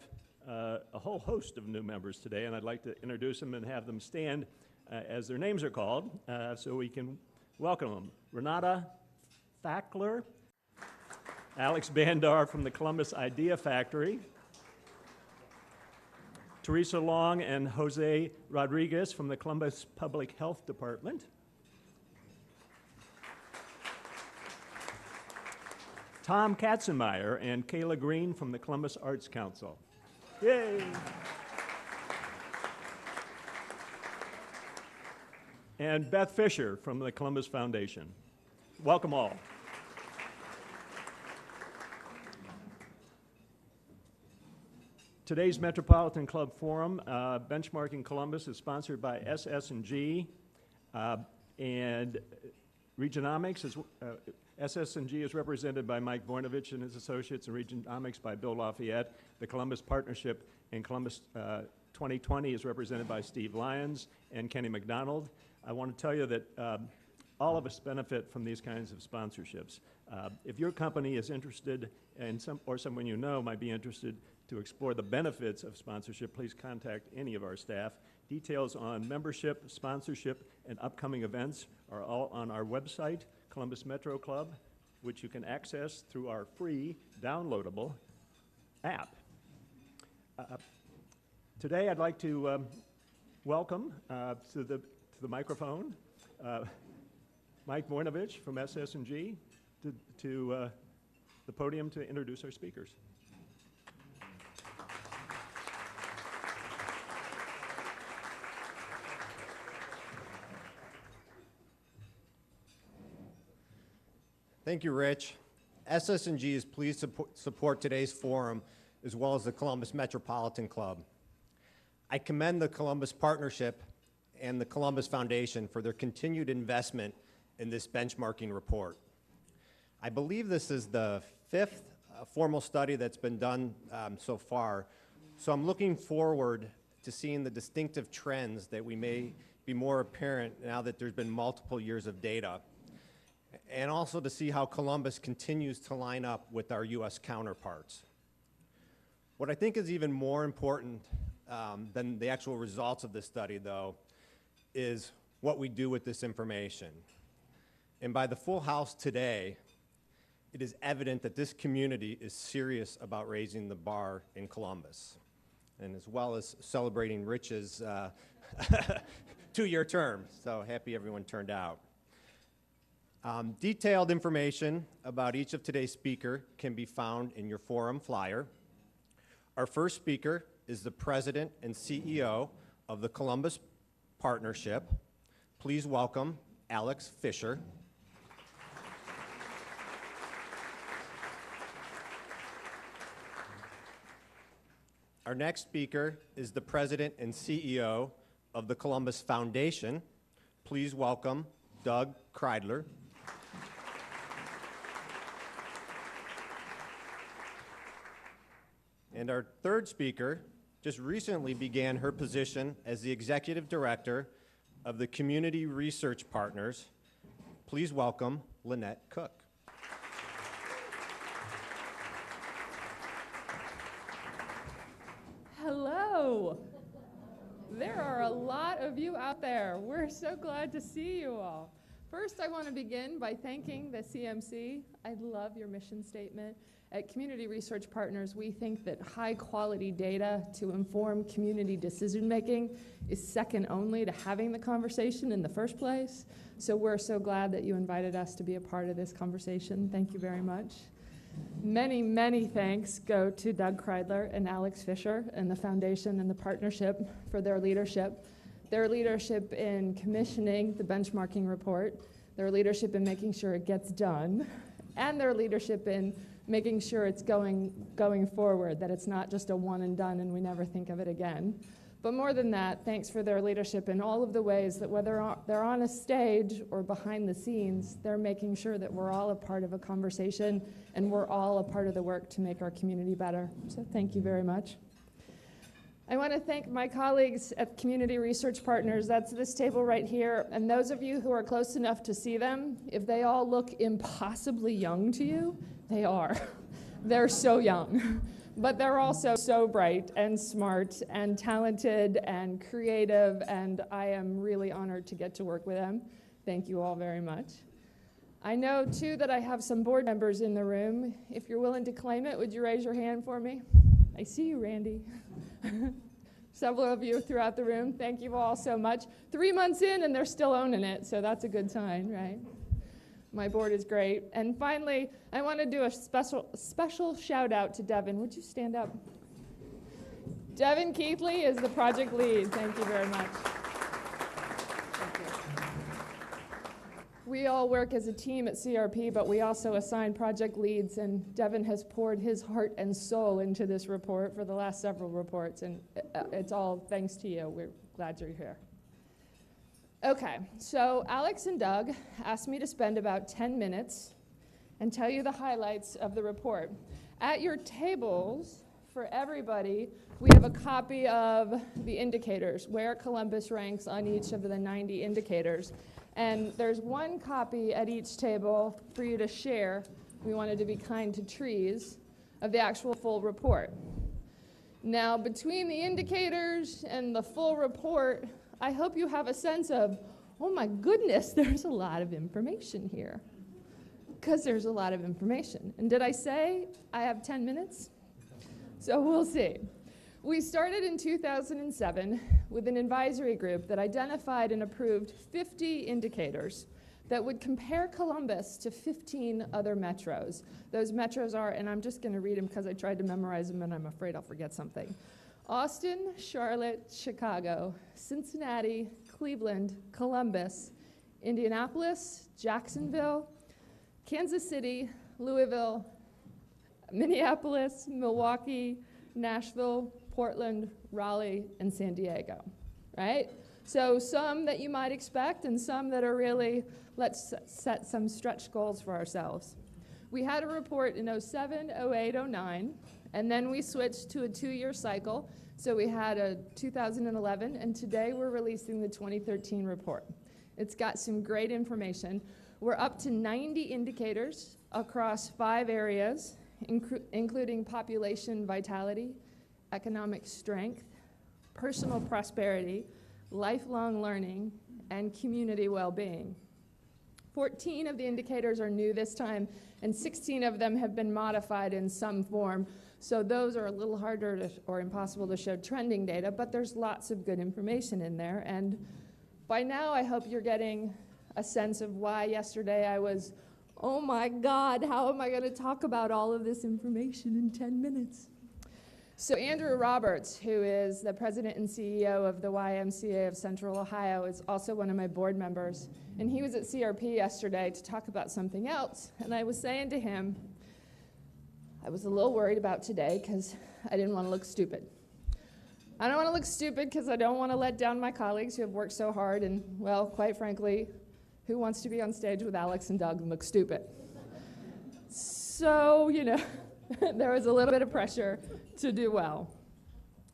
have a whole host of new members today, and I'd like to introduce them and have them stand as their names are called so we can welcome them. Renata Fackler, Alex Bandar from the Columbus Idea Factory, Teresa Long and Jose Rodriguez from the Columbus Public Health Department, Tom Katzenmeyer and Kayla Green from the Columbus Arts Council. Yay! And Beth Fisher from the Columbus Foundation. Welcome all. Today's Metropolitan Club Forum, Benchmarking Columbus, is sponsored by SS&G and Regionomics. SS&G is represented by Mike Vornovich and his associates, and Regionomics by Bill Lafayette. The Columbus Partnership in Columbus 2020 is represented by Steve Lyons and Kenny McDonald. I want to tell you that all of us benefit from these kinds of sponsorships. If your company is interested, and someone you know might be interested to explore the benefits of sponsorship, please contact any of our staff. Details on membership, sponsorship, and upcoming events are all on our website, Columbus Metro Club, which you can access through our free downloadable app. Today I'd like to welcome to the microphone Mike Vornovich from SS&G to the podium to introduce our speakers. Thank you, Rich. SS&G is pleased to support today's forum as well as the Columbus Metropolitan Club. I commend the Columbus Partnership and the Columbus Foundation for their continued investment in this benchmarking report. I believe this is the fifth formal study that's been done so far, so I'm looking forward to seeing the distinctive trends that we may be more apparent now that there's been multiple years of data, and also to see how Columbus continues to line up with our U.S. counterparts. What I think is even more important than the actual results of this study, though, is what we do with this information. And by the full house today, it is evident that this community is serious about raising the bar in Columbus, and as well as celebrating Rich's two-year term. So happy everyone turned out. Detailed information about each of today's speakers can be found in your forum flyer. Our first speaker is the President and CEO of the Columbus Partnership. Please welcome Alex Fisher. Our next speaker is the President and CEO of the Columbus Foundation. Please welcome Doug Kreidler. And our third speaker just recently began her position as the Executive Director of the Community Research Partners. Please welcome Lynette Cook. Hello. There are a lot of you out there. We're so glad to see you all. First, I want to begin by thanking the CMC. I love your mission statement. At Community Research Partners, we think that high-quality data to inform community decision-making is second only to having the conversation in the first place. So we're so glad that you invited us to be a part of this conversation. Thank you very much. Many, many thanks go to Doug Kreidler and Alex Fisher and the Foundation and the Partnership for their leadership in commissioning the benchmarking report, their leadership in making sure it gets done, and their leadership in making sure it's going forward, that it's not just a one and done and we never think of it again. But more than that, thanks for their leadership in all of the ways that whether they're on a stage or behind the scenes, they're making sure that we're all a part of a conversation and we're all a part of the work to make our community better. So thank you very much. I want to thank my colleagues at Community Research Partners. That's this table right here. And those of you who are close enough to see them, if they all look impossibly young to you, they are. They're so young. but they're also so bright and smart and talented and creative, and I am really honored to get to work with them. Thank you all very much. I know, too, that I have some board members in the room. If you're willing to claim it, would you raise your hand for me? I see you, Randy. Several of you throughout the room. Thank you all so much. 3 months in, and they're still owning it, so that's a good sign, right? My board is great. And finally, I want to do a special shout out to Devin. Would you stand up? Devin Keithley is the project lead. Thank you very much. Thank you. We all work as a team at CRP, but we also assign project leads, and Devin has poured his heart and soul into this report for the last several reports, and it's all thanks to you. We're glad you're here. Okay, so Alex and Doug asked me to spend about 10 minutes and tell you the highlights of the report. At your tables, for everybody, we have a copy of the indicators, where Columbus ranks on each of the 90 indicators. And there's one copy at each table for you to share. We wanted to be kind to trees, of the actual full report. Now, between the indicators and the full report, I hope you have a sense of, oh my goodness, there's a lot of information here. Because there's a lot of information. And did I say I have 10 minutes? So we'll see. We started in 2007 with an advisory group that identified and approved 50 indicators that would compare Columbus to 15 other metros. Those metros are, and I'm just going to read them because I tried to memorize them and I'm afraid I'll forget something. Austin, Charlotte, Chicago, Cincinnati, Cleveland, Columbus, Indianapolis, Jacksonville, Kansas City, Louisville, Minneapolis, Milwaukee, Nashville, Portland, Raleigh, and San Diego, right? So some that you might expect and some that are really, let's set some stretch goals for ourselves. We had a report in 07, 08, 09, and then we switched to a 2-year cycle. So we had a 2011, and today we're releasing the 2013 report. It's got some great information. We're up to 90 indicators across 5 areas, including population vitality, economic strength, personal prosperity, lifelong learning, and community well-being. 14 of the indicators are new this time, and 16 of them have been modified in some form. So those are a little harder or impossible to show trending data, but there's lots of good information in there. And by now, I hope you're getting a sense of why yesterday I was, oh my God, how am I going to talk about all of this information in 10 minutes? So Andrew Roberts, who is the president and CEO of the YMCA of Central Ohio, is also one of my board members. And he was at CRP yesterday to talk about something else. And I was saying to him, I was a little worried about today because I didn't want to look stupid. I don't want to look stupid because I don't want to let down my colleagues who have worked so hard. And, well, quite frankly, who wants to be on stage with Alex and Doug and look stupid? So, you know, there was a little bit of pressure to do well.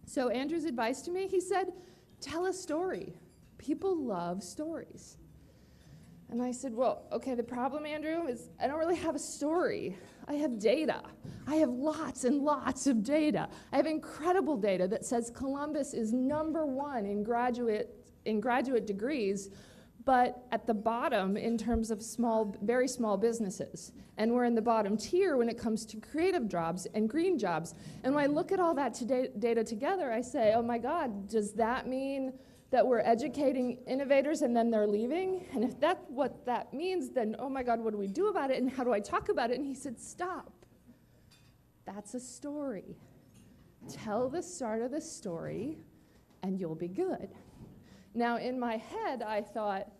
So Andrew's advice to me, he said, tell a story. People love stories. And I said, well, okay, the problem, Andrew, is I don't really have a story. I have data. I have lots and lots of data. I have incredible data that says Columbus is #1 in graduate degrees, but at the bottom in terms of very small businesses. And we're in the bottom tier when it comes to creative jobs and green jobs. And when I look at all that data together, I say, oh my God, does that mean that we're educating innovators and then they're leaving? And if that's what that means, then oh my God, what do we do about it and how do I talk about it? And he said, stop. That's a story. Tell the start of the story and you'll be good. Now in my head, I thought,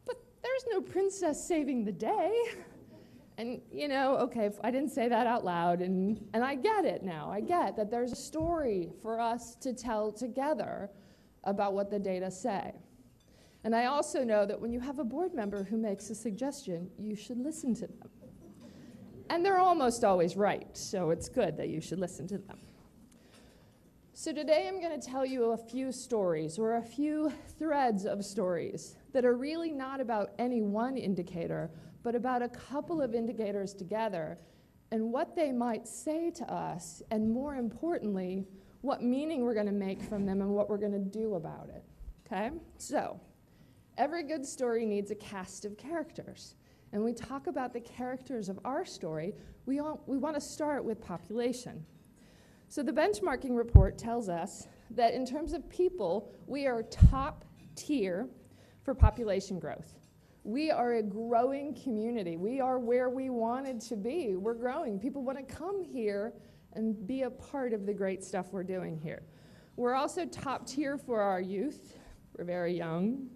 but there's no princess saving the day. And you know, okay, I didn't say that out loud, and I get it now. I get that there's a story for us to tell together about what the data say. And I also know that when you have a board member who makes a suggestion, you should listen to them. And they're almost always right, so it's good that you should listen to them. So today I'm going to tell you a few stories, or a few threads of stories, that are really not about any one indicator, but about a couple of indicators together, and what they might say to us, and more importantly, what meaning we're going to make from them and what we're going to do about it. Okay? So, every good story needs a cast of characters. And we talk about the characters of our story, we want to start with population. So the benchmarking report tells us that in terms of people, we are top tier for population growth. We are a growing community. We are where we wanted to be. We're growing. People want to come here and be a part of the great stuff we're doing here. We're also top tier for our youth. We're very young.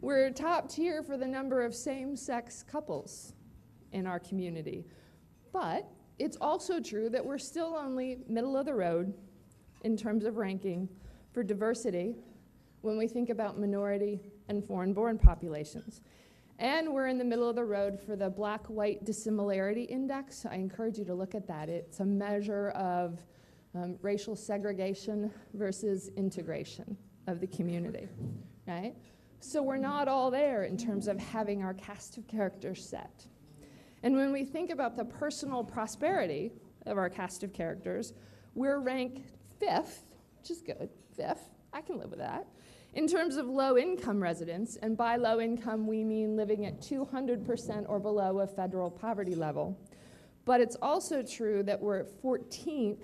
We're top tier for the number of same-sex couples in our community. But it's also true that we're still only middle of the road in terms of ranking for diversity when we think about minority and foreign-born populations. And we're in the middle of the road for the Black-White Dissimilarity Index. I encourage you to look at that. It's a measure of racial segregation versus integration of the community, right? So we're not all there in terms of having our cast of characters set. And when we think about the personal prosperity of our cast of characters, we're ranked 5th, which is good, 5th, I can live with that, in terms of low-income residents, and by low income we mean living at 200% or below a federal poverty level. But it's also true that we're at 14th,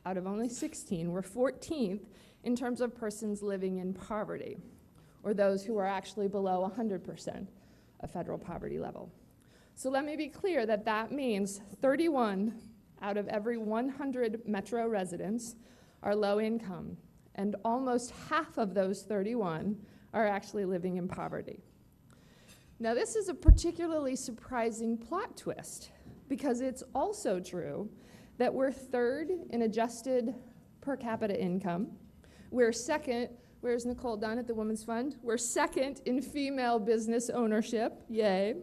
out of only 16, we're 14th in terms of persons living in poverty, or those who are actually below 100% of federal poverty level. So let me be clear that that means 31 out of every 100 Metro residents are low income, and almost half of those 31 are actually living in poverty. Now this is a particularly surprising plot twist, because it's also true that we're 3rd in adjusted per capita income, we're 2nd, where's Nicole Dunn at the Women's Fund? We're 2nd in female business ownership, yay.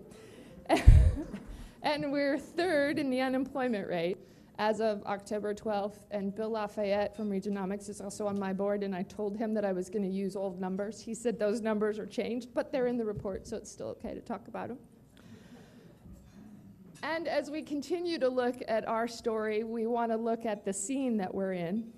And we're 3rd in the unemployment rate as of October 12th. And Bill Lafayette from Regionomics is also on my board, and I told him that I was going to use old numbers. He said those numbers are changed, but they're in the report, so it's still okay to talk about them. And as we continue to look at our story, we want to look at the scene that we're in.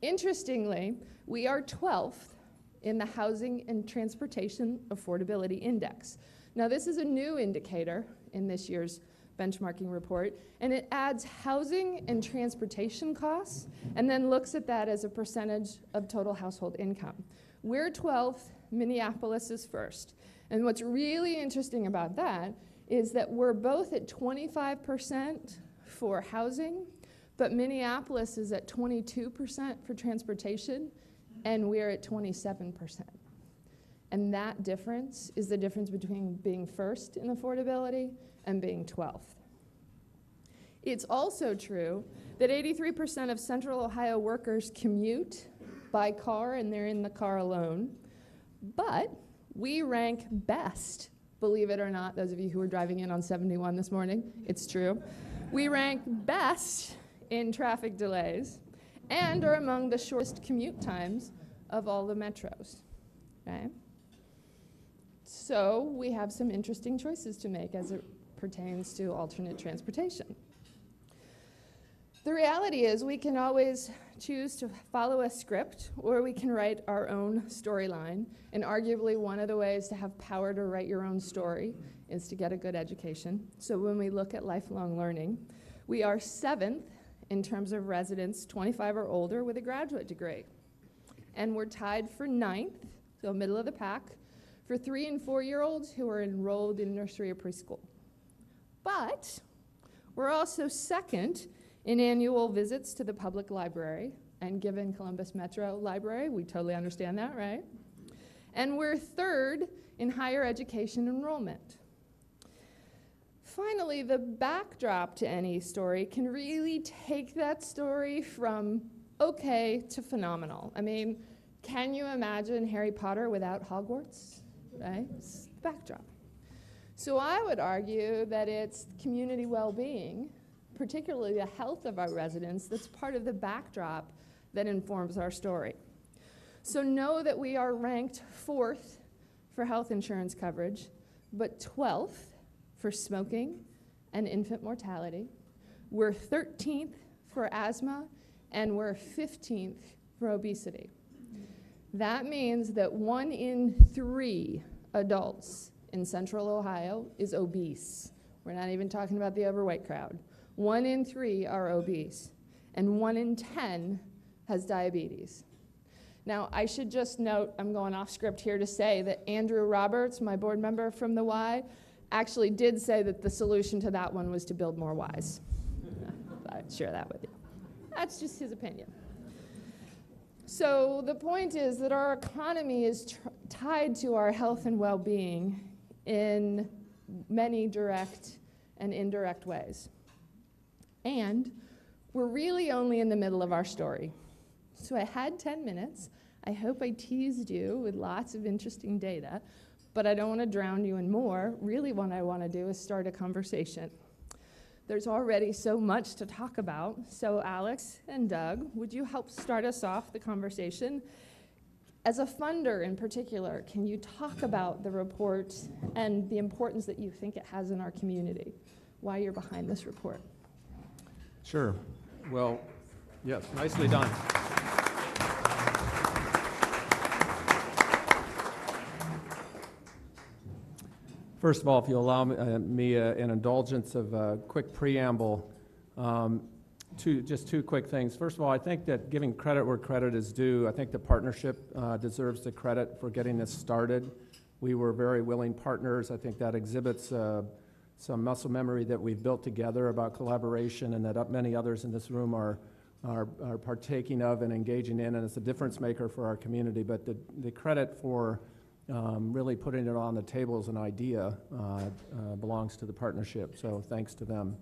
Interestingly, we are 12th in the Housing and Transportation Affordability Index. Now, this is a new indicator in this year's benchmarking report, and it adds housing and transportation costs and then looks at that as a percentage of total household income. We're 12th, Minneapolis is 1st. And what's really interesting about that is that we're both at 25% for housing, but Minneapolis is at 22% for transportation, and we're at 27%. And that difference is the difference between being 1st in affordability and being 12th. It's also true that 83% of Central Ohio workers commute by car, and they're in the car alone, but we rank best, believe it or not, those of you who were driving in on 71 this morning, it's true. We rank best in traffic delays and are among the shortest commute times of all the metros, okay? So we have some interesting choices to make as it pertains to alternate transportation. The reality is we can always choose to follow a script, or we can write our own storyline, and arguably one of the ways to have power to write your own story is to get a good education. So when we look at lifelong learning, we are 7th in terms of residents 25 or older with a graduate degree. And we're tied for 9th, so middle of the pack, for 3- and 4-year-olds who are enrolled in nursery or preschool. But we're also 2nd in annual visits to the public library, and given Columbus Metro Library, we totally understand that, right? And we're 3rd in higher education enrollment. Finally, the backdrop to any story can really take that story from okay to phenomenal. I mean, can you imagine Harry Potter without Hogwarts? Right? It's the backdrop. So I would argue that it's community well-being, particularly the health of our residents, that's part of the backdrop that informs our story. So know that we are ranked 4th for health insurance coverage, but 12th for smoking and infant mortality. We're 13th for asthma, and we're 15th for obesity. That means that 1 in 3 adults in Central Ohio is obese. We're not even talking about the overweight crowd. 1 in 3 are obese, and 1 in 10 has diabetes. Now, I should just note, I'm going off script here to say that Andrew Roberts, my board member from the Y, actually did say that the solution to that one was to build more Ys. I'd share that with you. That's just his opinion. So the point is that our economy is tied to our health and well-being in many direct and indirect ways. And we're really only in the middle of our story. So I had 10 minutes. I hope I teased you with lots of interesting data, but I don't want to drown you in more. Really what I want to do is start a conversation. There's already so much to talk about, so Alex and Doug, would you help start us off the conversation? As a funder in particular, can you talk about the report and the importance that you think it has in our community? Why you're behind this report? Sure. Well, yes, nicely done. First of all, if you allow me an indulgence of a quick preamble, just two quick things. First of all, I think that giving credit where credit is due, I think the partnership deserves the credit for getting this started. We were very willing partners. I think that exhibits some muscle memory that we've built together about collaboration, and that many others in this room are partaking of and engaging in, and it's a difference maker for our community. But the credit for really putting it on the table as an idea belongs to the partnership, so thanks to them.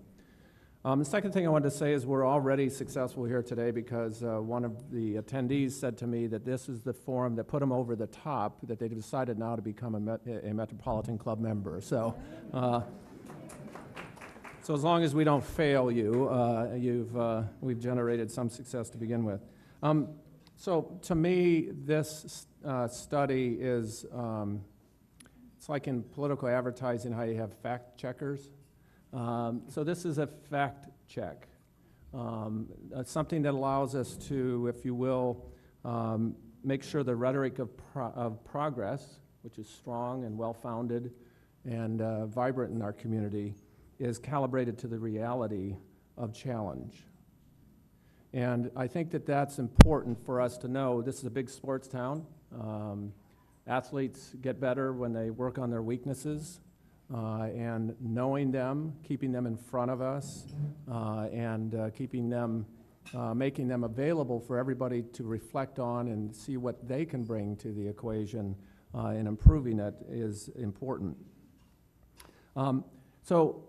The second thing I wanted to say is we're already successful here today because one of the attendees said to me that this is the forum that put them over the top, that they've decided now to become a Metropolitan Club member. So as long as we don't fail you, we've generated some success to begin with. So to me, this study is, it's like in political advertising how you have fact checkers. So this is a fact check, something that allows us to, if you will, make sure the rhetoric of progress, which is strong and well-founded and vibrant in our community, is calibrated to the reality of challenge. And I think that that's important for us to know. This is a big sports town. Athletes get better when they work on their weaknesses, and knowing them, keeping them in front of us, and keeping them, making them available for everybody to reflect on and see what they can bring to the equation in improving it is important. So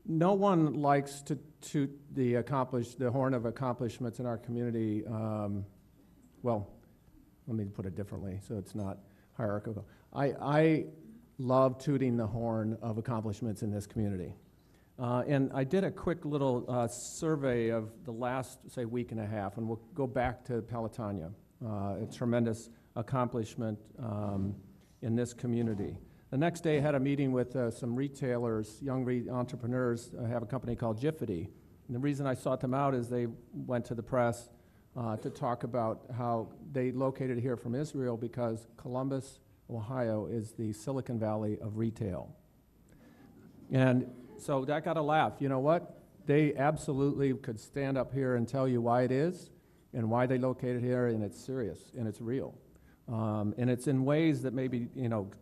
no one likes to toot the horn of accomplishments in our community. Well, let me put it differently so it's not hierarchical. I love tooting the horn of accomplishments in this community. And I did a quick little survey of the last, say, week and a half, and we'll go back to Pelotonia, a tremendous accomplishment in this community. The next day I had a meeting with some retailers, young entrepreneurs. I have a company called Jiffity. And the reason I sought them out is they went to the press to talk about how they located here from Israel because Columbus, Ohio is the Silicon Valley of retail. And so that got a laugh. You know what? They absolutely could stand up here and tell you why it is and why they located here, and it's serious and it's real. And it's in ways that maybe,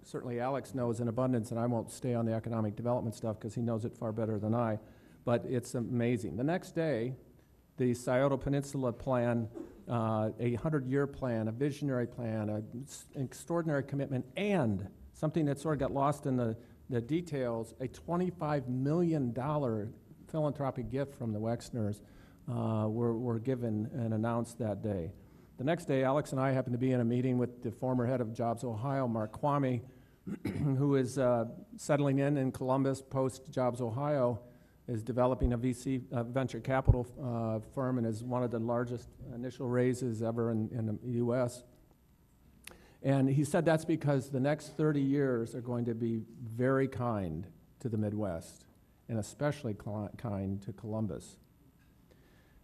certainly Alex knows in abundance, and I won't stay on the economic development stuff because he knows it far better than I, but it's amazing. The next day, the Scioto Peninsula plan, a 100-year plan, a visionary plan, an extraordinary commitment, and something that sort of got lost in the details, a $25 million philanthropic gift from the Wexners were given and announced that day. The next day, Alex and I happened to be in a meeting with the former head of Jobs Ohio, Mark Kwame, who is settling in Columbus post-Jobs Ohio, is developing a VC venture capital firm and is one of the largest initial raises ever in the U.S. And he said that's because the next 30 years are going to be very kind to the Midwest, and especially kind to Columbus.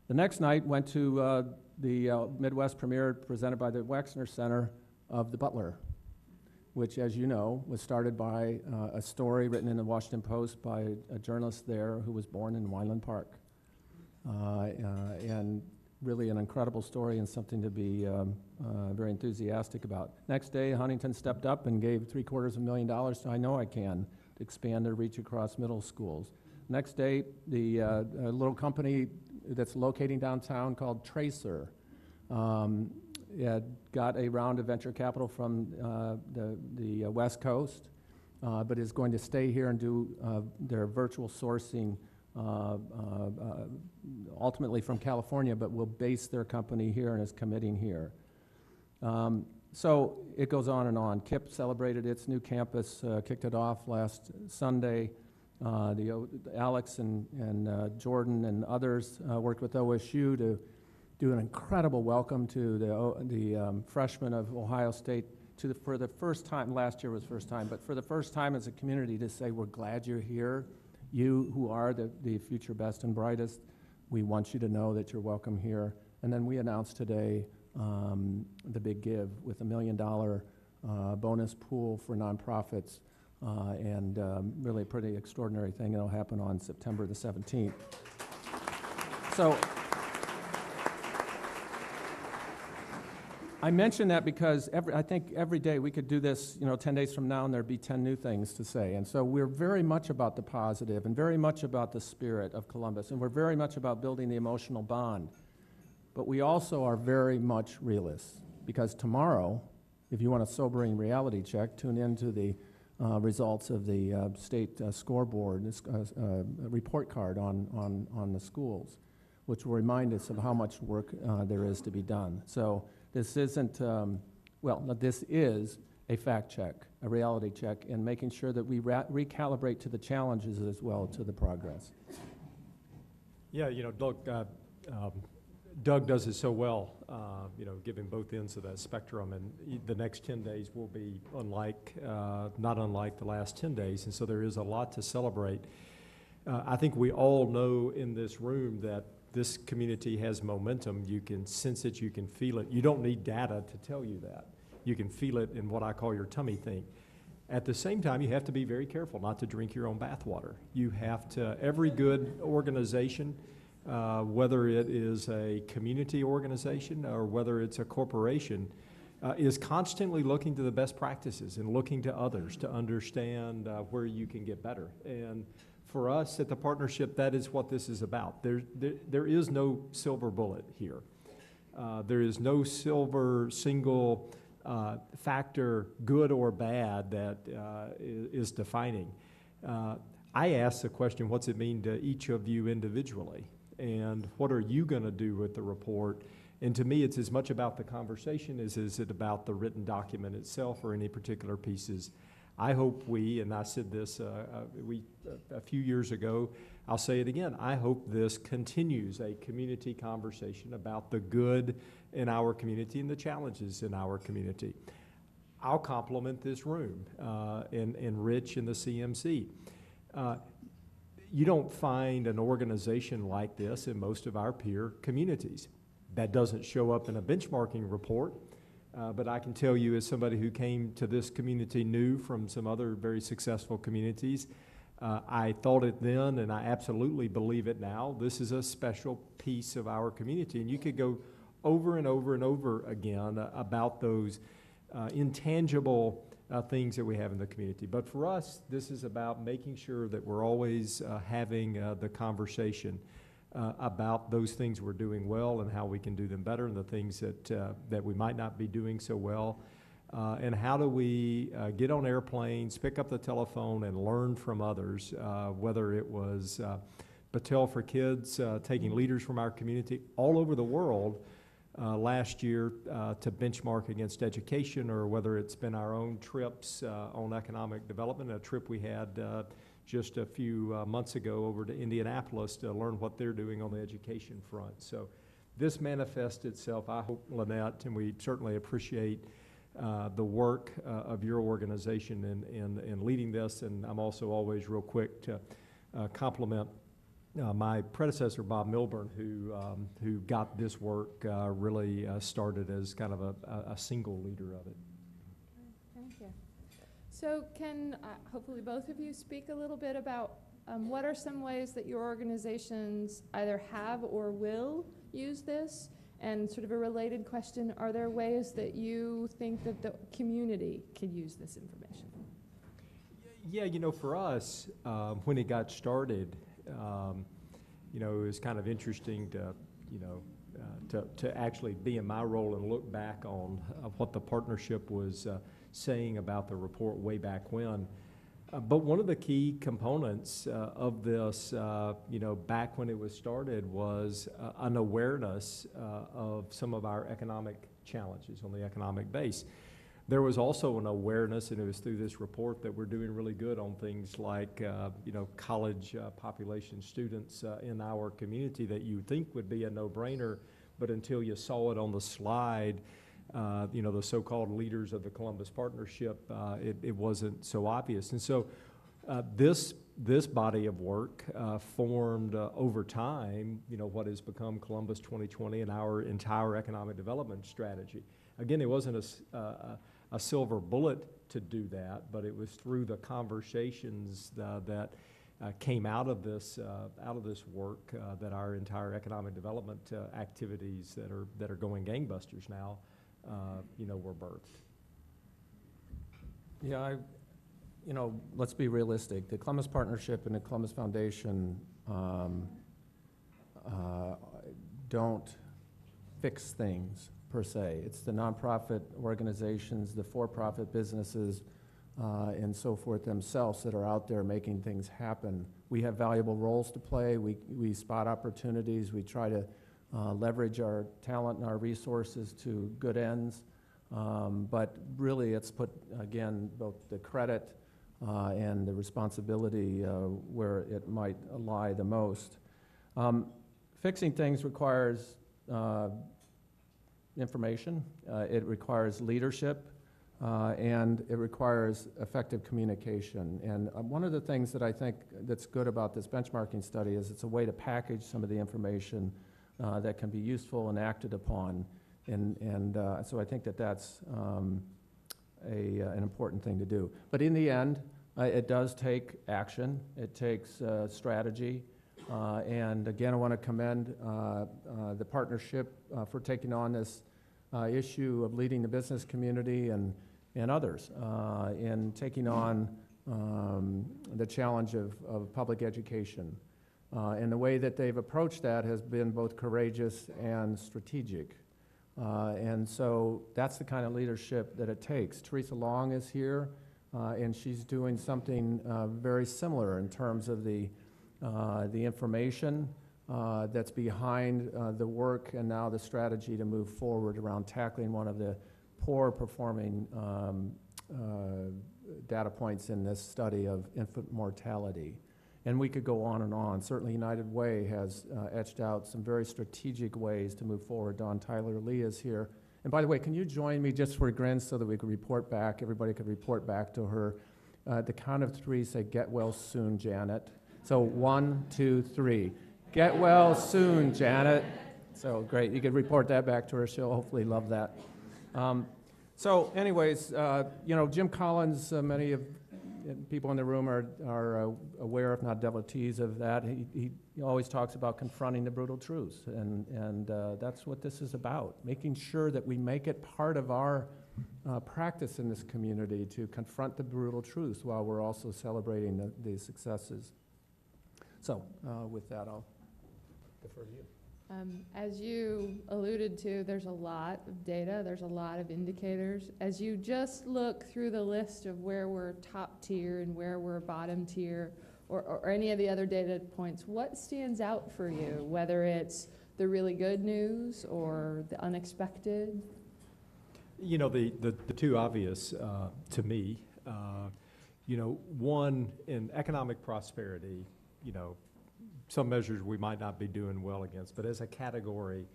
The next night went to the Midwest premiere presented by the Wexner Center of The Butler, which, as you know, was started by a story written in the Washington Post by a journalist there who was born in Wineland Park. And really an incredible story and something to be very enthusiastic about. Next day, Huntington stepped up and gave $750,000 to I Know I Can to expand their reach across middle schools. Next day, a little company that's locating downtown called Tracer got a round of venture capital from the West Coast, but is going to stay here and do their virtual sourcing ultimately from California, but will base their company here and is committing here. So it goes on and on. KIPP celebrated its new campus, kicked it off last Sunday. Alex and Jordan and others worked with OSU to do an incredible welcome to the freshmen of Ohio State for the first time. Last year was the first time, but for the first time as a community to say, we're glad you're here. You who are the future best and brightest, we want you to know that you're welcome here. And then we announced today the big give with $1 million bonus pool for nonprofits, and really a pretty extraordinary thing. It'll happen on September the 17th. So I mention that because I think every day we could do this, 10 days from now and there'd be 10 new things to say. And so we're very much about the positive and very much about the spirit of Columbus, and we're very much about building the emotional bond. But we also are very much realists, because tomorrow, if you want a sobering reality check, tune into the results of the state scoreboard, report card on the schools, which will remind us of how much work there is to be done. So this isn't, this is a fact check, a reality check, and making sure that we recalibrate to the challenges as well to the progress. Yeah, Doug does it so well, giving both ends of that spectrum, and the next 10 days will be not unlike the last 10 days, and so there is a lot to celebrate. I think we all know in this room that this community has momentum. You can sense it, you can feel it. You don't need data to tell you that. You can feel it in what I call your tummy think. At the same time, you have to be very careful not to drink your own bathwater. You have to, every good organization, whether it is a community organization or whether it's a corporation, is constantly looking to the best practices and looking to others to understand where you can get better. And for us at the partnership, that is what this is about. There is no silver bullet here. There is no silver single factor, good or bad, that is defining. I ask the question, what's it mean to each of you individually? And what are you going to do with the report? And to me, it's as much about the conversation as is it about the written document itself or any particular pieces. I hope and I said this a few years ago, I'll say it again, I hope this continues a community conversation about the good in our community and the challenges in our community. I'll compliment this room and Rich and the CMC. You don't find an organization like this in most of our peer communities. That doesn't show up in a benchmarking report. But I can tell you, as somebody who came to this community new from some other very successful communities, I thought it then, and I absolutely believe it now. This is a special piece of our community, and you could go over and over and over again about those intangible things that we have in the community. But for us, this is about making sure that we're always having the conversation about those things we're doing well and how we can do them better, and the things that we might not be doing so well. And how do we get on airplanes, pick up the telephone, and learn from others, whether it was Battelle for Kids, taking leaders from our community all over the world last year to benchmark against education, or whether it's been our own trips on economic development, a trip we had just a few months ago over to Indianapolis to learn what they're doing on the education front. So this manifests itself, I hope, Lynette, and we certainly appreciate the work of your organization in leading this, and I'm also always real quick to compliment my predecessor, Bob Milburn, who got this work really started as kind of a single leader of it. Thank you. So can hopefully both of you speak a little bit about what are some ways that your organizations either have or will use this? And sort of a related question, are there ways that you think that the community could use this information? Yeah, for us, when it got started, it was kind of interesting to actually be in my role and look back on what the partnership was saying about the report way back when. But one of the key components of this, back when it was started was an awareness of some of our economic challenges on the economic base. There was also an awareness, and it was through this report, that we're doing really good on things like, college population students in our community that you would think would be a no-brainer, but until you saw it on the slide, the so-called leaders of the Columbus Partnership, it wasn't so obvious. And so this body of work formed over time, what has become Columbus 2020 and our entire economic development strategy. Again, it wasn't a silver bullet to do that, but it was through the conversations that came out of this work that our entire economic development activities that are going gangbusters now, were birthed. Yeah, let's be realistic. The Columbus Partnership and the Columbus Foundation don't fix things per se. It's the nonprofit organizations, the for-profit businesses, and so forth themselves that are out there making things happen. We have valuable roles to play. We spot opportunities. We try to leverage our talent and our resources to good ends. But really, it's put, again, both the credit and the responsibility where it might lie the most. Fixing things requires information, it requires leadership, and it requires effective communication. And one of the things that I think that's good about this benchmarking study is it's a way to package some of the information that can be useful and acted upon. And so I think that's an important thing to do. But in the end, it does take action. It takes strategy. And again, I want to commend the partnership for taking on this issue of leading the business community and others in taking on the challenge of public education. And the way that they've approached that has been both courageous and strategic. And so that's the kind of leadership that it takes. Teresa Long is here, and she's doing something very similar in terms of the information that's behind the work and now the strategy to move forward around tackling one of the poor performing data points in this study of infant mortality. And we could go on and on. Certainly United Way has etched out some very strategic ways to move forward. Dawn Tyler Lee is here. And by the way, can you join me just for a grin so that we could report back, everybody could report back to her. At the count of three, say, "Get well soon, Janet." So 1, 2, 3. Get well soon, Janet. So great, you could report that back to her. She'll hopefully love that. So anyways, Jim Collins, many of people in the room are aware, if not devotees of that. He always talks about confronting the brutal truths, and that's what this is about, making sure that we make it part of our practice in this community to confront the brutal truths while we're also celebrating the successes. So with that, I'll defer to you. As you alluded to, there's a lot of data, there's a lot of indicators. As you just look through the list of where we're top tier and where we're bottom tier, or any of the other data points, what stands out for you, whether it's the really good news or the unexpected? The two obvious to me, one, in economic prosperity, some measures we might not be doing well against, but as a category,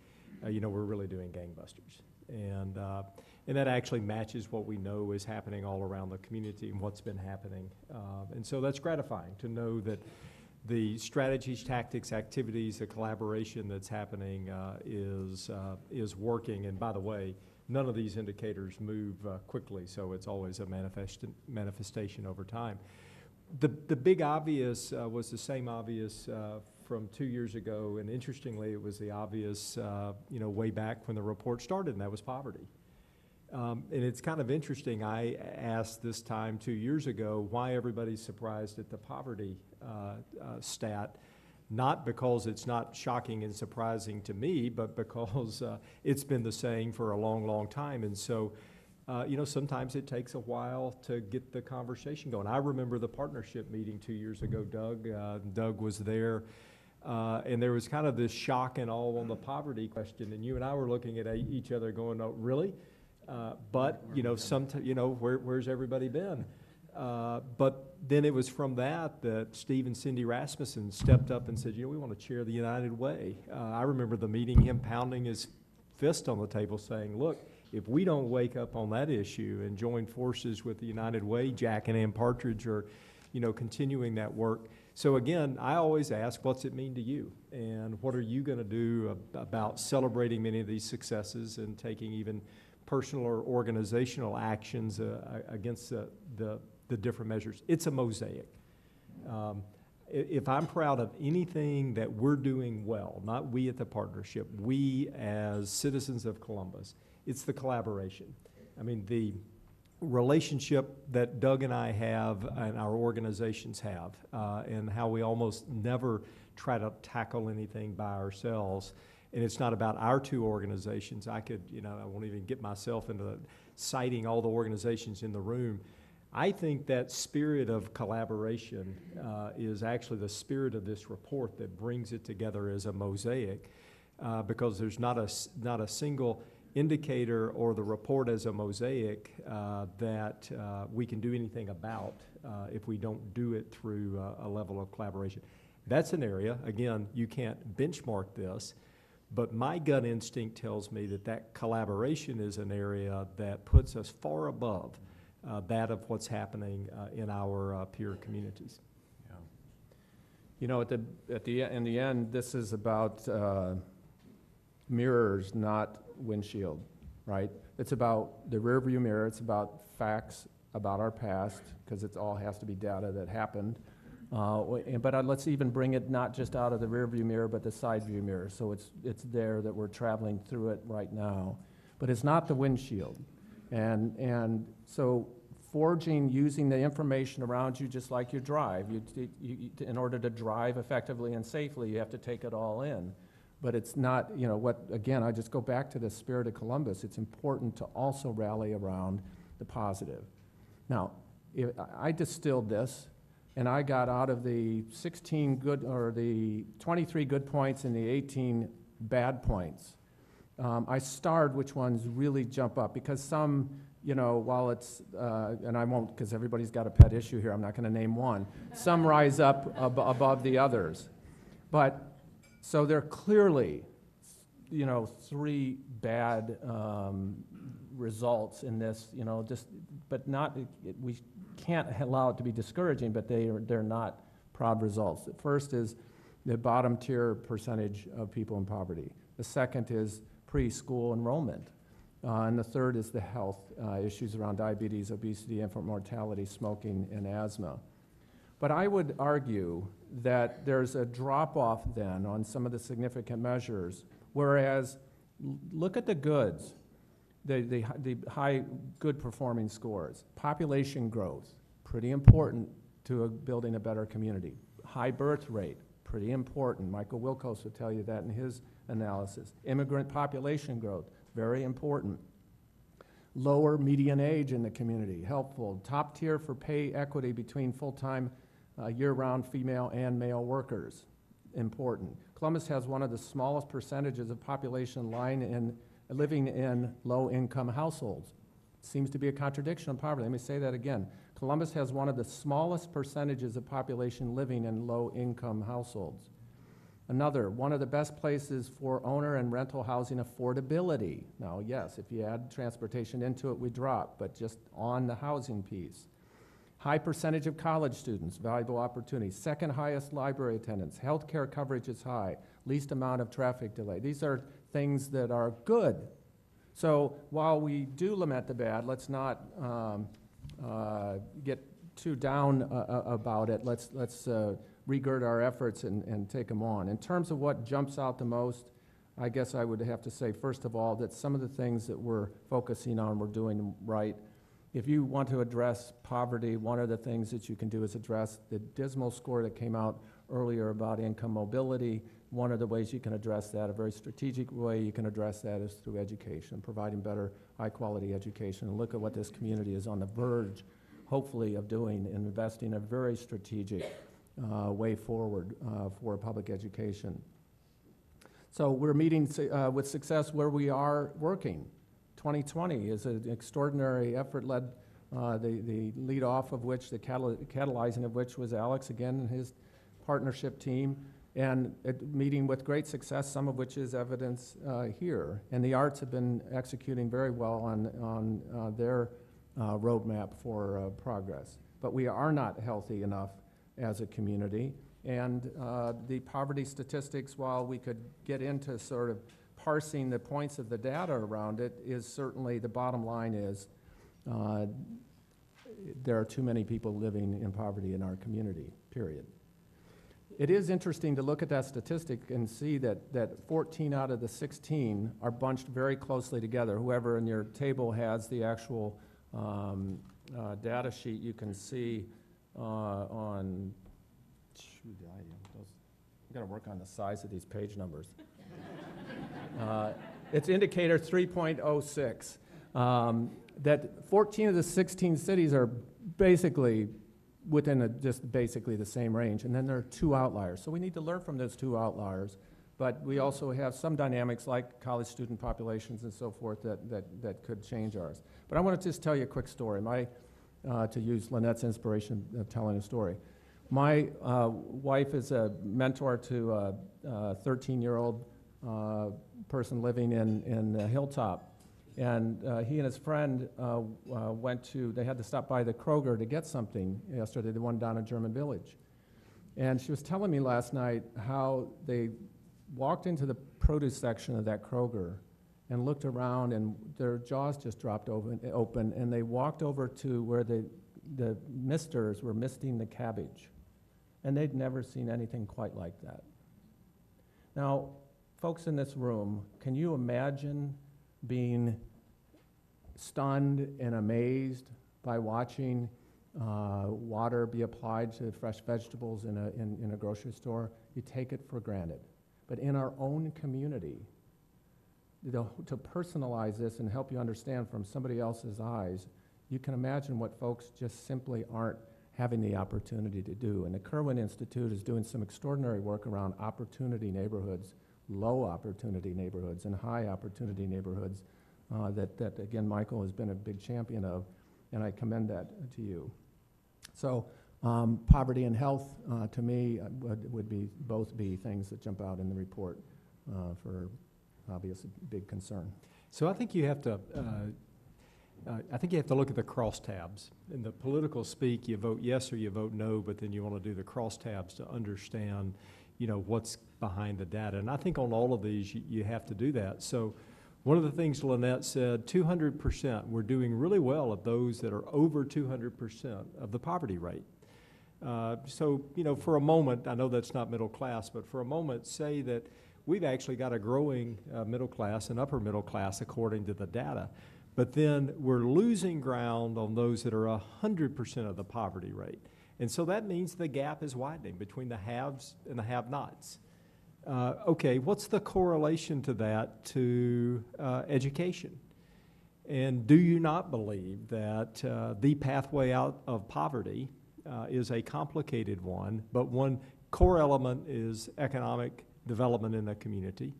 we're really doing gangbusters. And that actually matches what we know is happening all around the community and what's been happening. And so that's gratifying to know that the strategies, tactics, activities, the collaboration that's happening is working. And by the way, none of these indicators move quickly, so it's always a manifestation over time. The big obvious was the same obvious from 2 years ago, and interestingly, it was the obvious, way back when the report started, and that was poverty. And it's kind of interesting. I asked this time 2 years ago why everybody's surprised at the poverty stat, not because it's not shocking and surprising to me, but because it's been the same for a long, long time. And so, sometimes it takes a while to get the conversation going. I remember the partnership meeting 2 years ago, Doug. Doug was there. And there was kind of this shock and awe on the poverty question. And you and I were looking at each other going, oh, really? But where's everybody been? But then it was from that Steve and Cindy Rasmussen stepped up and said, we want to chair the United Way. I remember the meeting, him pounding his fist on the table saying, look, if we don't wake up on that issue and join forces with the United Way, Jack and Ann Partridge are, continuing that work. So again, I always ask, what's it mean to you? And what are you going to do about celebrating many of these successes and taking even personal or organizational actions against the different measures? It's a mosaic. If I'm proud of anything that we're doing well, not we at the partnership, we as citizens of Columbus, it's the collaboration. I mean, the relationship that Doug and I have and our organizations have, and how we almost never try to tackle anything by ourselves. And it's not about our two organizations. I won't even get myself into citing all the organizations in the room. I think that spirit of collaboration is actually the spirit of this report that brings it together as a mosaic, because there's not a single indicator or the report as a mosaic that we can do anything about if we don't do it through a level of collaboration. That's an area, again, you can't benchmark this, but my gut instinct tells me that collaboration is an area that puts us far above that of what's happening in our peer communities. Yeah. In the end, this is about mirrors, not windshield, right? It's about the rearview mirror. It's about facts about our past, because it all has to be data that happened. But let's even bring it not just out of the rearview mirror, but the side view mirror. So it's there that we're traveling through it right now. But it's not the windshield. And so using the information around you just like you drive. In order to drive effectively and safely, you have to take it all in. But it's not, again, I just go back to the spirit of Columbus. It's important to also rally around the positive. Now, I distilled this, and I got out of the 23 good points and the 18 bad points. I starred which ones really jump up, because some, while it's, and I won't, because everybody's got a pet issue here, I'm not going to name one. Some rise up above the others. But, so there are clearly, three bad results in this, but not, we can't allow it to be discouraging, but they're not proud results. The first is the bottom tier percentage of people in poverty. The second is preschool enrollment. And the third is the health issues around diabetes, obesity, infant mortality, smoking, and asthma. But I would argue that there's a drop-off then on some of the significant measures, whereas look at the goods, the high good performing scores. Population growth, pretty important to building a better community. High birth rate, pretty important. Michael Wilkos would tell you that in his analysis. Immigrant population growth, very important. Lower median age in the community, helpful. Top tier for pay equity between full-time year-round female and male workers, important. Columbus has one of the smallest percentages of population living in low-income households. Seems to be a contradiction on poverty. Let me say that again. Columbus has one of the smallest percentages of population living in low-income households. Another, one of the best places for owner and rental housing affordability. Now, yes, if you add transportation into it, we drop, but just on the housing piece. High percentage of college students, valuable opportunity. Second highest library attendance. Healthcare coverage is high. Least amount of traffic delay. These are things that are good. So while we do lament the bad, let's not get too down about it. Let's regird our efforts and take them on. In terms of what jumps out the most, I guess I would have to say, first of all, that some of the things that we're focusing on, we're doing right. If you want to address poverty, one of the things that you can do is address the dismal score that came out earlier about income mobility. One of the ways you can address that, a very strategic way you can address that, is through education, providing better, high-quality education. And look at what this community is on the verge, hopefully, of doing, and investing in a very strategic way forward for public education. So we're meeting with success where we are working. 2020 is an extraordinary effort led, the lead off of which, the catalyzing of which was Alex again and his partnership team, and meeting with great success, some of which is evidence here. And the arts have been executing very well on their roadmap for progress. But we are not healthy enough as a community. And the poverty statistics, while we could get into sort of parsing the points of the data around it, is certainly the bottom line is there are too many people living in poverty in our community, period. It is interesting to look at that statistic and see that 14 out of the 16 are bunched very closely together. Whoever in your table has the actual data sheet, you can see on, shoot, I've got to work on the size of these page numbers. It's indicator 3.06. That 14 of the 16 cities are basically within just basically the same range, and then there are two outliers. So we need to learn from those two outliers, but we also have some dynamics like college student populations and so forth that could change ours. But I want to just tell you a quick story. To use Lynette's inspiration of telling a story. My wife is a mentor to a 13-year-old person living in Hilltop. And he and his friend they had to stop by the Kroger to get something yesterday, the one down in German Village. And she was telling me last night how they walked into the produce section of that Kroger and looked around, and their jaws just dropped open, and they walked over to where the misters were misting the cabbage. And they'd never seen anything quite like that. Now, folks in this room, can you imagine being stunned and amazed by watching water be applied to fresh vegetables in a grocery store? You take it for granted. But in our own community, to personalize this and help you understand from somebody else's eyes, you can imagine what folks just simply aren't having the opportunity to do. And the Kirwan Institute is doing some extraordinary work around opportunity neighborhoods, low opportunity neighborhoods, and high opportunity neighborhoods that again, Michael has been a big champion of, and I commend that to you. So poverty and health, to me, would both be things that jump out in the report for obvious big concern. So I think you have to look at the crosstabs. In the political speak, you vote yes or you vote no, but then you want to do the crosstabs to understand, what's behind the data. And I think on all of these, you have to do that. So one of the things Lynette said, 200%, we're doing really well of those that are over 200% of the poverty rate. So, for a moment, I know that's not middle class, but for a moment, say that we've actually got a growing middle class and upper middle class according to the data. But then we're losing ground on those that are 100% of the poverty rate. And so that means the gap is widening between the haves and the have-nots. Okay, what's the correlation to that to education? And do you not believe that the pathway out of poverty is a complicated one, but one core element is economic development in a community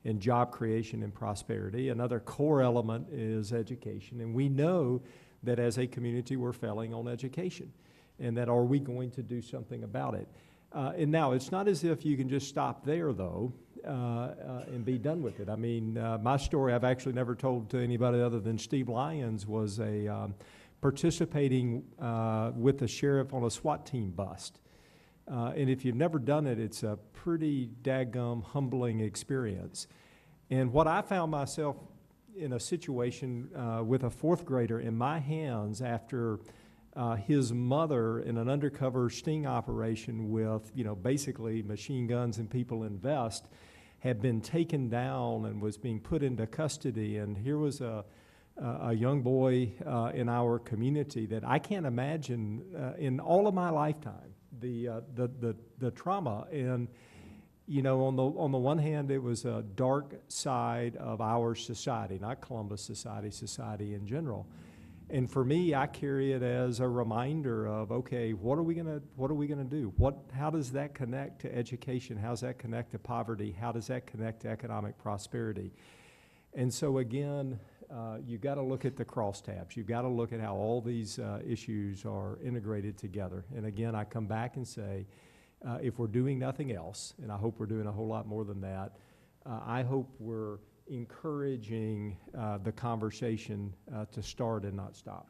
and job creation and prosperity. Another core element is education. And we know that as a community we're failing on education, and that are we going to do something about it? And now, it's not as if you can just stop there, though, and be done with it. I mean, my story I've actually never told to anybody other than Steve Lyons was a participating with the sheriff on a SWAT team bust. And if you've never done it, it's a pretty daggum humbling experience. And what I found myself in a situation with a fourth grader in my hands after his mother in an undercover sting operation with, basically machine guns and people in vests had been taken down and was being put into custody. And here was a young boy in our community that I can't imagine in all of my lifetime, the trauma. And, on the one hand, it was a dark side of our society, not Columbus society in general. And for me, I carry it as a reminder of, okay, what are we gonna do? How does that connect to education? How does that connect to poverty? How does that connect to economic prosperity? And so again, you've got to look at the crosstabs. You've got to look at how all these issues are integrated together. And again, I come back and say, if we're doing nothing else, and I hope we're doing a whole lot more than that, I hope we're encouraging the conversation to start and not stop.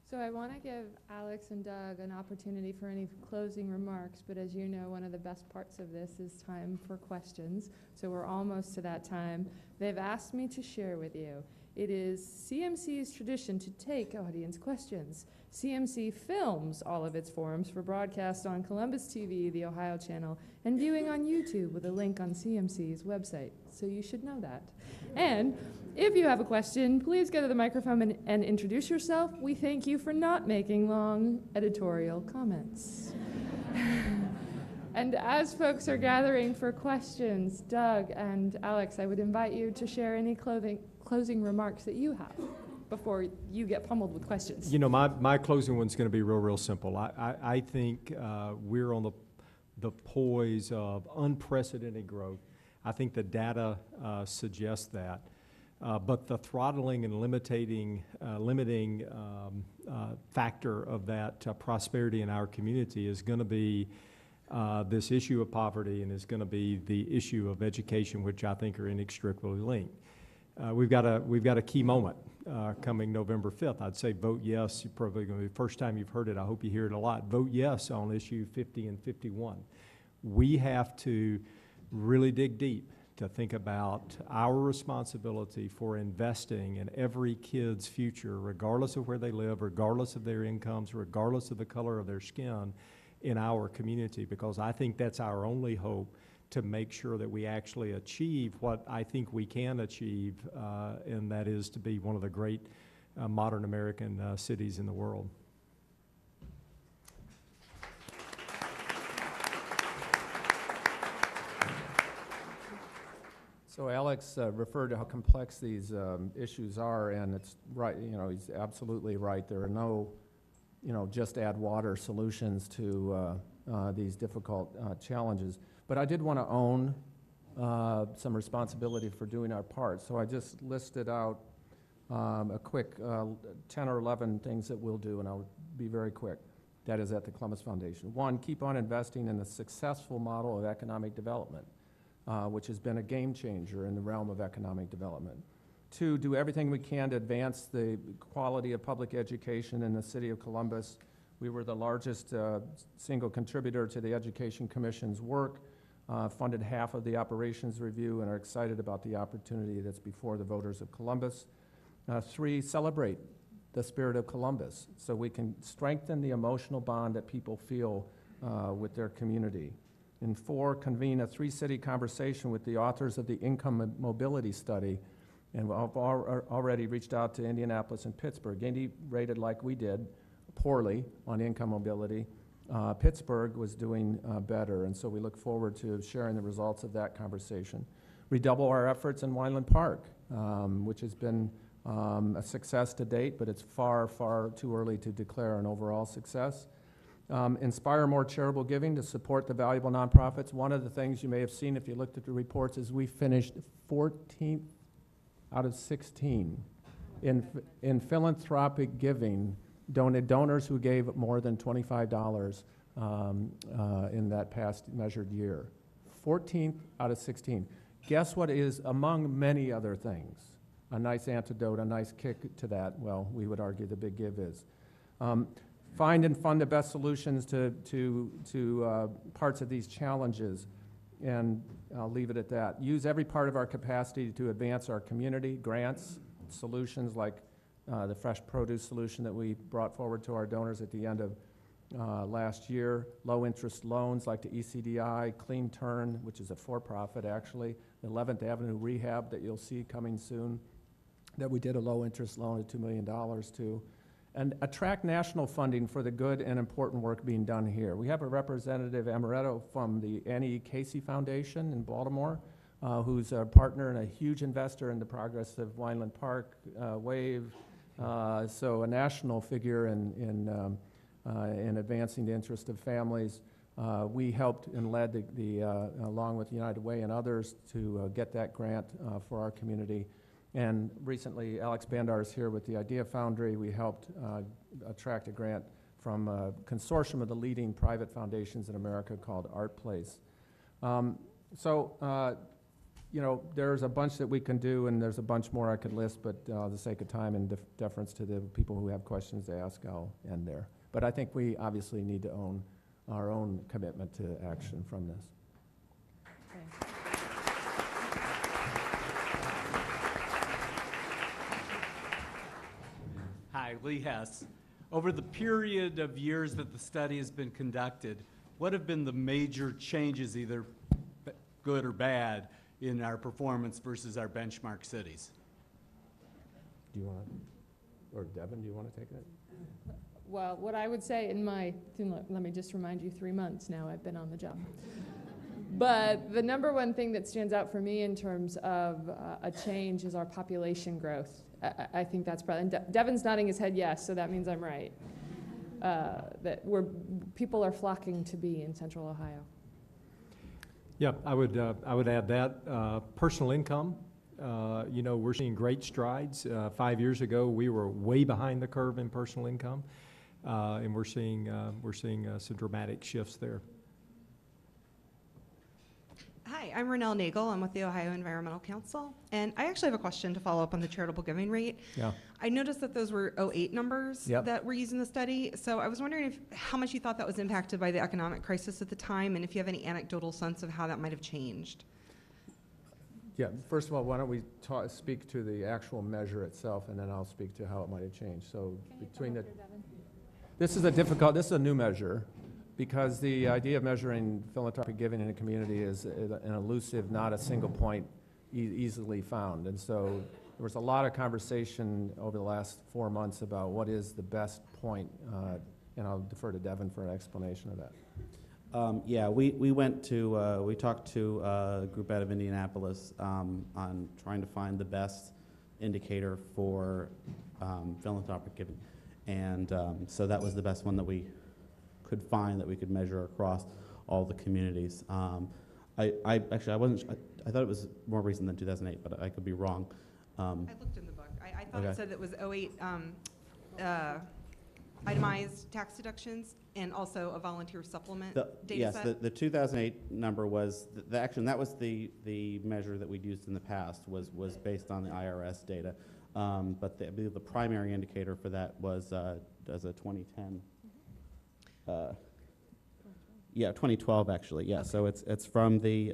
So I want to give Alex and Doug an opportunity for any closing remarks, but as you know, one of the best parts of this is time for questions. So we're almost to that time. They've asked me to share with you. It is CMC's tradition to take audience questions. CMC films all of its forums for broadcast on Columbus TV, the Ohio channel, and viewing on YouTube with a link on CMC's website. So you should know that. And if you have a question, please go to the microphone and introduce yourself. We thank you for not making long editorial comments. And as folks are gathering for questions, Doug and Alex, I would invite you to share any closing remarks that you have before you get pummeled with questions. My closing one's going to be real simple. I think we're on the poise of unprecedented growth. I think the data suggests that. But the throttling and limiting factor of that prosperity in our community is going to be this issue of poverty, and is going to be the issue of education, which I think are inextricably linked. We've got a key moment coming November 5th. I'd say vote yes. You're probably going to be the first time you've heard it. I hope you hear it a lot. Vote yes on issue 50 and 51. We have to really dig deep to think about our responsibility for investing in every kid's future, regardless of where they live, regardless of their incomes, regardless of the color of their skin, in our community, because I think that's our only hope to make sure that we actually achieve what I think we can achieve, and that is to be one of the great modern American cities in the world. So Alex referred to how complex these issues are, and it's right, he's absolutely right. There are no, just add water solutions to these difficult challenges. But I did want to own some responsibility for doing our part. So I just listed out a quick 10 or 11 things that we'll do, and I'll be very quick. That is at the Columbus Foundation. One, keep on investing in the successful model of economic development, which has been a game changer in the realm of economic development. Two, do everything we can to advance the quality of public education in the city of Columbus. We were the largest single contributor to the Education Commission's work, funded half of the operations review, and are excited about the opportunity that's before the voters of Columbus. Three, celebrate the spirit of Columbus so we can strengthen the emotional bond that people feel with their community. And four, convene a three-city conversation with the authors of the Income Mobility Study. And we've already reached out to Indianapolis and Pittsburgh. Indy rated like we did, poorly on income mobility. Pittsburgh was doing better, and so we look forward to sharing the results of that conversation. Redouble our efforts in Wineland Park, which has been a success to date, but it's far, far too early to declare an overall success. Inspire more charitable giving to support the valuable nonprofits. One of the things you may have seen if you looked at the reports is we finished 14th out of 16 in philanthropic giving, donors who gave more than $25 in that past measured year. 14th out of 16. Guess what is, among many other things, a nice antidote, a nice kick to that, well, we would argue the big give is. Find and fund the best solutions to parts of these challenges, and I'll leave it at that. Use every part of our capacity to advance our community, grants, solutions like the fresh produce solution that we brought forward to our donors at the end of last year, low interest loans like the ECDI, Clean Turn, which is a for-profit actually, the 11th Avenue Rehab that you'll see coming soon, that we did a low interest loan of $2 million to, and attract national funding for the good and important work being done here. We have a representative emeritus from the Annie Casey Foundation in Baltimore, who's a partner and a huge investor in the progress of Wineland Park, WAVE, so a national figure in advancing the interest of families. We helped and led along with United Way and others to get that grant for our community. And recently, Alex Bandar is here with the Idea Foundry. We helped attract a grant from a consortium of the leading private foundations in America called Art Place. You know, there's a bunch that we can do, and there's a bunch more I could list, but for the sake of time and deference to the people who have questions to ask, I'll end there. But I think we obviously need to own our own commitment to action from this. Okay. Hi, Lee Hess. Over the period of years that the study has been conducted, what have been the major changes, either good or bad, in our performance versus our benchmark cities? Do you want to, or Devin, do you want to take it? Well, what I would say let me just remind you, 3 months now I've been on the job. But the number one thing that stands out for me in terms of a change is our population growth. I think that's probably, and Devin's nodding his head yes, so that means I'm right. That people are flocking to be in Central Ohio. Yeah, I would add that. Personal income, you know, we're seeing great strides. 5 years ago, we were way behind the curve in personal income, and we're seeing some dramatic shifts there. Hi, I'm Renelle Nagel. I'm with the Ohio Environmental Council. And I actually have a question to follow up on the charitable giving rate. Yeah. I noticed that those were 08 numbers that were used in the study. So I was wondering how much you thought that was impacted by the economic crisis at the time, and if you have any anecdotal sense of how that might have changed. Yeah, first of all, why don't we speak to the actual measure itself, and then I'll speak to how it might have changed. So between the, this is a new measure, because the idea of measuring philanthropic giving in a community is an elusive, not a single point easily found. And so there was a lot of conversation over the last 4 months about what is the best point, and I'll defer to Devin for an explanation of that. Yeah, we talked to a group out of Indianapolis on trying to find the best indicator for philanthropic giving. And so that was the best one that we could find that we could measure across all the communities. I thought it was more recent than 2008, but I could be wrong. I looked in the book. I thought Okay. it said it was 08 itemized tax deductions and also a volunteer supplement data Yes, set. the 2008 number was, that was the measure that we'd used in the past, was based on the IRS data. But I believe the primary indicator for that was as a 2010. 2012 actually. Yeah, okay. So it's from the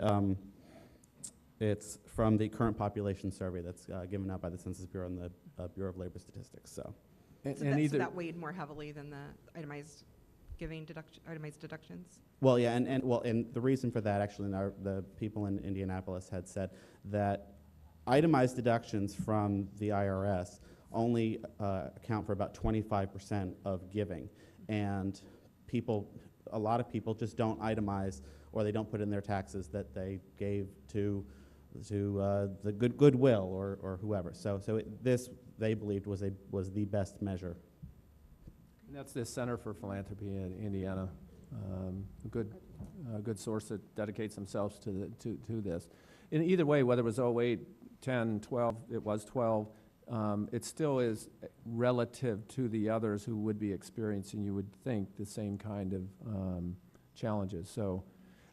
current population survey that's given out by the Census Bureau and the Bureau of Labor Statistics. So, so that weighed more heavily than the itemized giving itemized deductions. Well, yeah, and the reason for that actually, the people in Indianapolis had said that itemized deductions from the IRS only account for about 25% of giving, and a lot of people just don't itemize, or they don't put in their taxes that they gave to the goodwill or whoever. So this, they believed, was the best measure. And that's the Center for Philanthropy in Indiana, a good source that dedicates themselves to this. In either way, whether it was 08, 10, 12, it was 12. It still is relative to the others who would be experiencing, you would think, the same kind of challenges. So,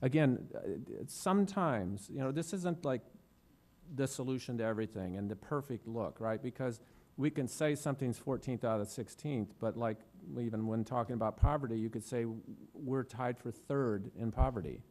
again, sometimes, you know, this isn't like the solution to everything and the perfect look, right? Because we can say something's 14th out of 16th, but like even when talking about poverty, you could say we're tied for 3rd in poverty.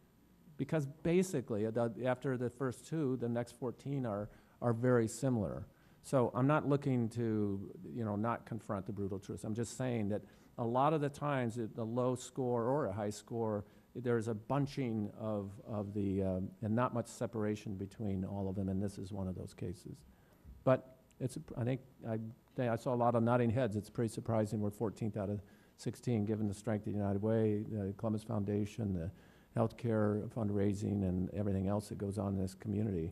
Because basically, after the first 2, the next 14 are very similar. So I'm not looking to, not confront the brutal truth. I'm just saying that a lot of the times, a low score or a high score, there's a bunching of the, and not much separation between all of them, and this is one of those cases. But I saw a lot of nodding heads. It's pretty surprising we're 14th out of 16, given the strength of the United Way, the Columbus Foundation, the healthcare fundraising, and everything else that goes on in this community.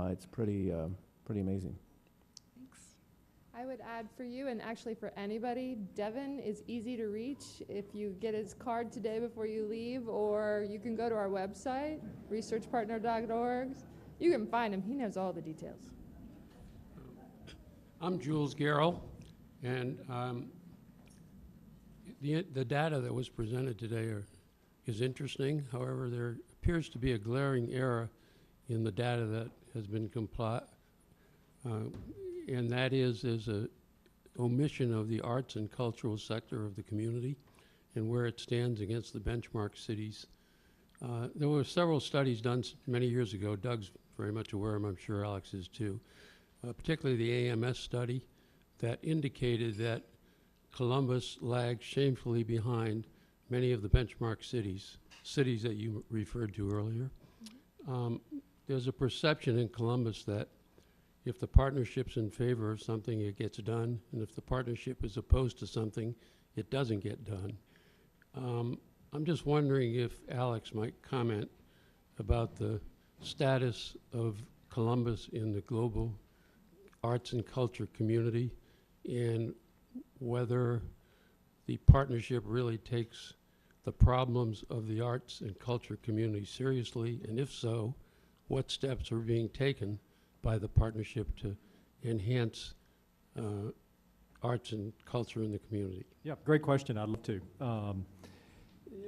It's pretty amazing. Thanks. I would add for you, and actually for anybody, Devin is easy to reach. If you get his card today before you leave, or you can go to our website, researchpartner.org. You can find him. He knows all the details. I'm Jules Garrell, and the data that was presented today is interesting. However, there appears to be a glaring error in the data that has been and that is a omission of the arts and cultural sector of the community and where it stands against the benchmark cities. There were several studies done many years ago. Doug's very much aware of them, I'm sure Alex is too. Particularly the AMS study that indicated that Columbus lags shamefully behind many of the benchmark cities that you referred to earlier. There's a perception in Columbus that if the partnership's in favor of something, it gets done, and if the partnership is opposed to something, it doesn't get done. I'm just wondering if Alex might comment about the status of Columbus in the global arts and culture community, and whether the partnership really takes the problems of the arts and culture community seriously, and if so, what steps are being taken by the partnership to enhance arts and culture in the community? Yeah, great question. I'd love to.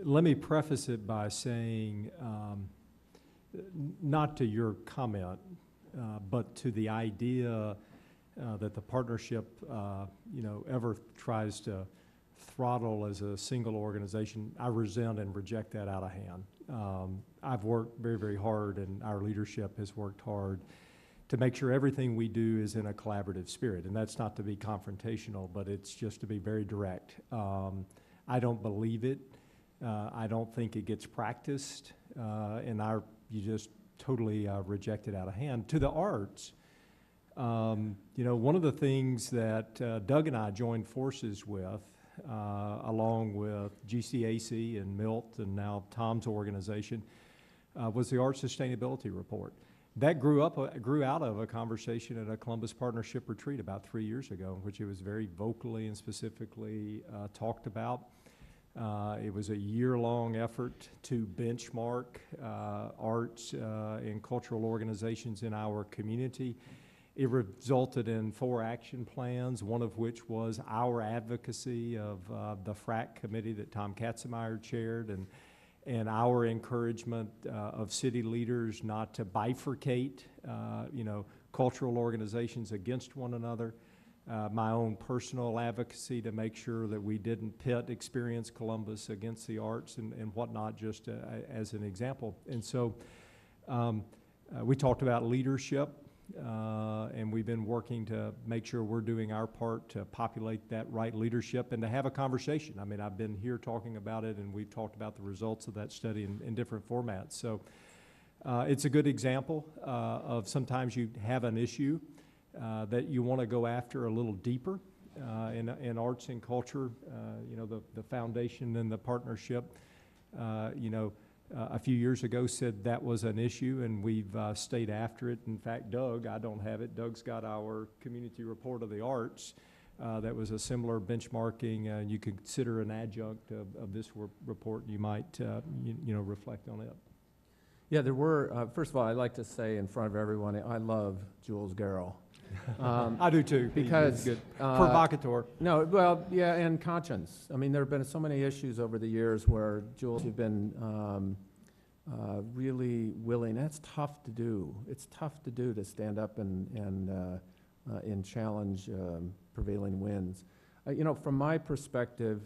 Let me preface it by saying, not to your comment, but to the idea that the partnership, ever tries to throttle as a single organization. I resent and reject that out of hand. I've worked very, very hard, and our leadership has worked hard to make sure everything we do is in a collaborative spirit. And that's not to be confrontational, but it's just to be very direct. I don't believe it. I don't think it gets practiced, and you just totally reject it out of hand. To the arts, one of the things that Doug and I joined forces with, along with GCAC and MILT and now Tom's organization, was the Art Sustainability Report. That grew out of a conversation at a Columbus Partnership retreat about 3 years ago, in which it was very vocally and specifically talked about. It was a year-long effort to benchmark arts and cultural organizations in our community. It resulted in 4 action plans, one of which was our advocacy of the FRAC committee that Tom Katzenmeyer chaired, and our encouragement of city leaders not to bifurcate, cultural organizations against one another. My own personal advocacy to make sure that we didn't pit Experience Columbus against the arts and whatnot, just as an example. And so we talked about leadership, and we've been working to make sure we're doing our part to populate that right leadership and to have a conversation. I mean, I've been here talking about it, and we've talked about the results of that study in different formats. So it's a good example of sometimes you have an issue that you want to go after a little deeper in arts and culture. The foundation and the partnership, a few years ago said that was an issue, and we've stayed after it. In fact, Doug, I don't have it, Doug's got our community report of the arts. That was a similar benchmarking. You could consider an adjunct of this report. You might, reflect on it. Yeah, there were, first of all, I'd like to say in front of everyone, I love Jules Garrell. I do too. Because good. Provocateur. No, well, yeah, and conscience. I mean, there have been so many issues over the years where Jules, you've been really willing. That's tough to do. It's tough to do, to stand up and challenge prevailing winds. You know, from my perspective,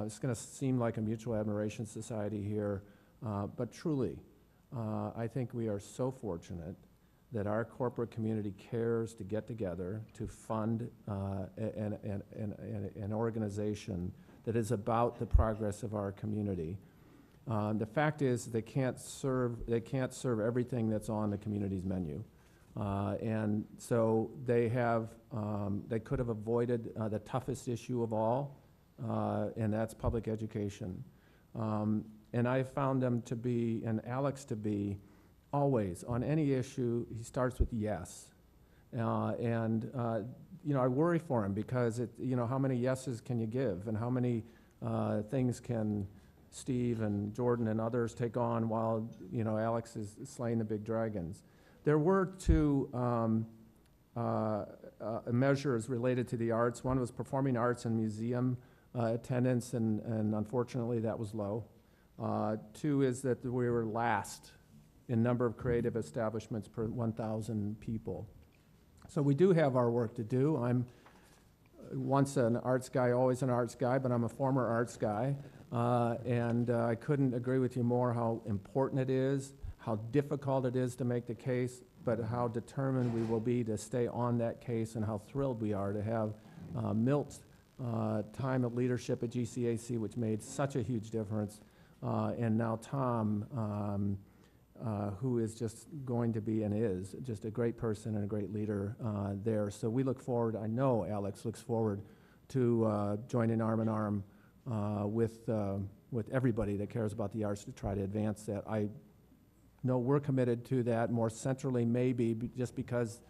it's going to seem like a mutual admiration society here, but truly, I think we are so fortunate that our corporate community cares to get together to fund an organization that is about the progress of our community. The fact is, they can't serve everything that's on the community's menu. And so they could have avoided the toughest issue of all, and that's public education. And I found them to be, and Alex to be, always, on any issue, he starts with yes. You know, I worry for him because, you know, how many yeses can you give, and how many things can Steve and Jordan and others take on while, you know, Alex is slaying the big dragons. There were two measures related to the arts. One was performing arts and museum attendance, and unfortunately that was low. Two is that we were last in number of creative establishments per 1,000 people. So we do have our work to do. I'm once an arts guy, always an arts guy, but I'm a former arts guy. I couldn't agree with you more how important it is, how difficult it is to make the case, but how determined we will be to stay on that case, and how thrilled we are to have Milt's time of leadership at GCAC, which made such a huge difference, and now Tom, who is just going to be, and is, just a great person and a great leader there. So we look forward, I know Alex looks forward to joining arm in arm with everybody that cares about the arts to try to advance that. I know we're committed to that more centrally, maybe just because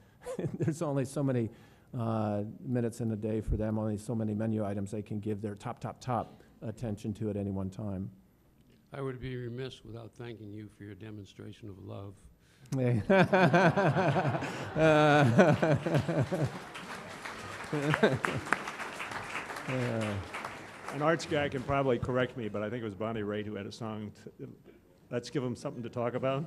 there's only so many minutes in the day for them, only so many menu items they can give their top attention to at any one time. I would be remiss without thanking you for your demonstration of love. An arts guy can probably correct me, but I think it was Bonnie Raitt who had a song, Let's Give Them Something to Talk About.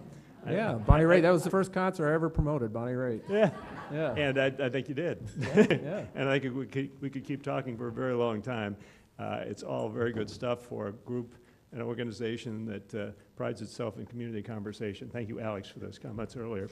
Yeah, Bonnie Raitt, that was the first concert I ever promoted, Bonnie Raitt. Yeah. Yeah. And I think you did. Yeah. And I think we could keep talking for a very long time. It's all very good stuff for a group, an organization that prides itself in community conversation. Thank you, Alex, for those comments earlier.